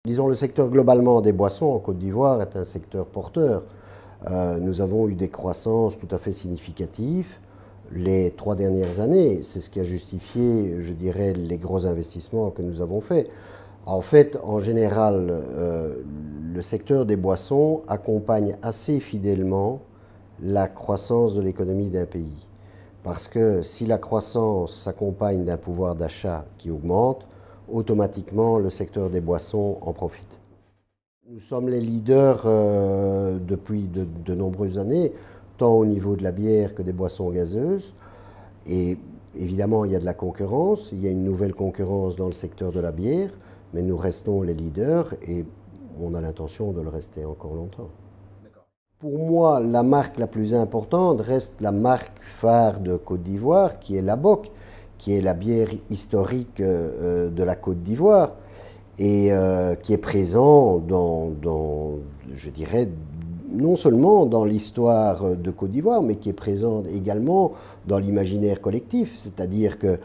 Disons, le secteur globalement des boissons en Côte d'Ivoire est un secteur porteur. Nous avons eu des croissances tout à fait significatives les 3 dernières années. C'est ce qui a justifié, je dirais, les gros investissements que nous avons faits. En fait, en général, le secteur des boissons accompagne assez fidèlement la croissance de l'économie d'un pays. Parce que si la croissance s'accompagne d'un pouvoir d'achat qui augmente, automatiquement le secteur des boissons en profite. Nous sommes les leaders depuis de nombreuses années, tant au niveau de la bière que des boissons gazeuses. Et évidemment, il y a de la concurrence, il y a une nouvelle concurrence dans le secteur de la bière, mais nous restons les leaders et on a l'intention de le rester encore longtemps. Pour moi, la marque la plus importante reste la marque phare de Côte d'Ivoire, qui est la Bock, qui est la bière historique de la Côte d'Ivoire et qui est présent je dirais, non seulement dans l'histoire de Côte d'Ivoire, mais qui est présente également dans l'imaginaire collectif. C'est-à-dire que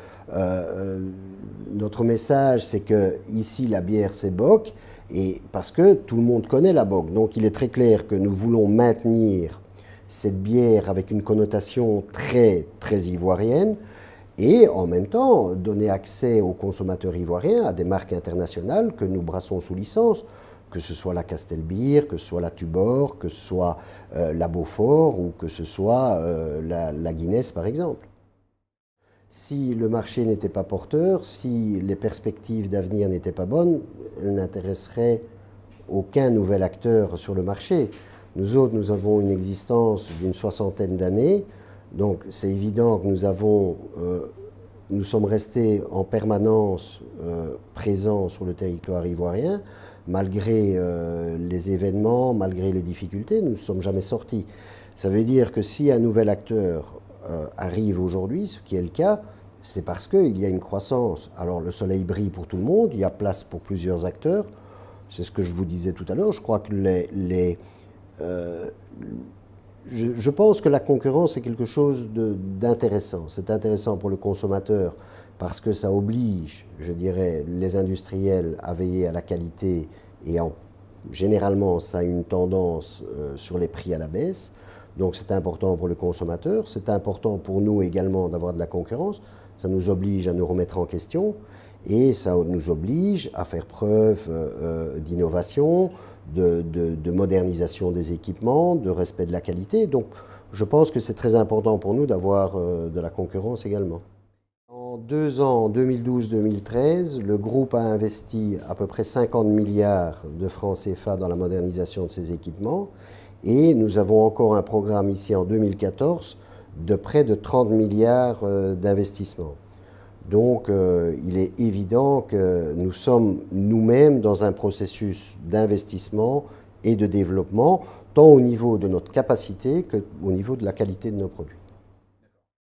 notre message, c'est que ici la bière c'est Bock, et parce que tout le monde connaît la Bock. Donc il est très clair que nous voulons maintenir cette bière avec une connotation très, très ivoirienne, et en même temps donner accès aux consommateurs ivoiriens à des marques internationales que nous brassons sous licence, que ce soit la Castelbeer, que ce soit la Tuborg, que ce soit la Beaufort ou que ce soit la Guinness par exemple. Si le marché n'était pas porteur, si les perspectives d'avenir n'étaient pas bonnes, elles n'intéresseraient aucun nouvel acteur sur le marché. Nous autres, nous avons une existence d'une 60aine d'années. Donc c'est évident que nous sommes restés en permanence présents sur le territoire ivoirien, malgré les événements, malgré les difficultés, nous ne sommes jamais sortis. Ça veut dire que si un nouvel acteur arrive aujourd'hui, ce qui est le cas, c'est parce qu'il y a une croissance. Alors le soleil brille pour tout le monde, il y a place pour plusieurs acteurs, c'est ce que je vous disais tout à l'heure. Je crois que je pense que la concurrence est quelque chose d'intéressant. C'est intéressant pour le consommateur parce que ça oblige, je dirais, les industriels à veiller à la qualité et généralement ça a une tendance sur les prix à la baisse. Donc c'est important pour le consommateur, c'est important pour nous également d'avoir de la concurrence. Ça nous oblige à nous remettre en question et ça nous oblige à faire preuve d'innovation, de modernisation des équipements, de respect de la qualité. Donc je pense que c'est très important pour nous d'avoir de la concurrence également. En 2 ans, en 2012-2013, le groupe a investi à peu près 50 milliards de francs CFA dans la modernisation de ses équipements et nous avons encore un programme ici en 2014 de près de 30 milliards d'investissements. Donc il est évident que nous sommes nous-mêmes dans un processus d'investissement et de développement, tant au niveau de notre capacité qu'au niveau de la qualité de nos produits.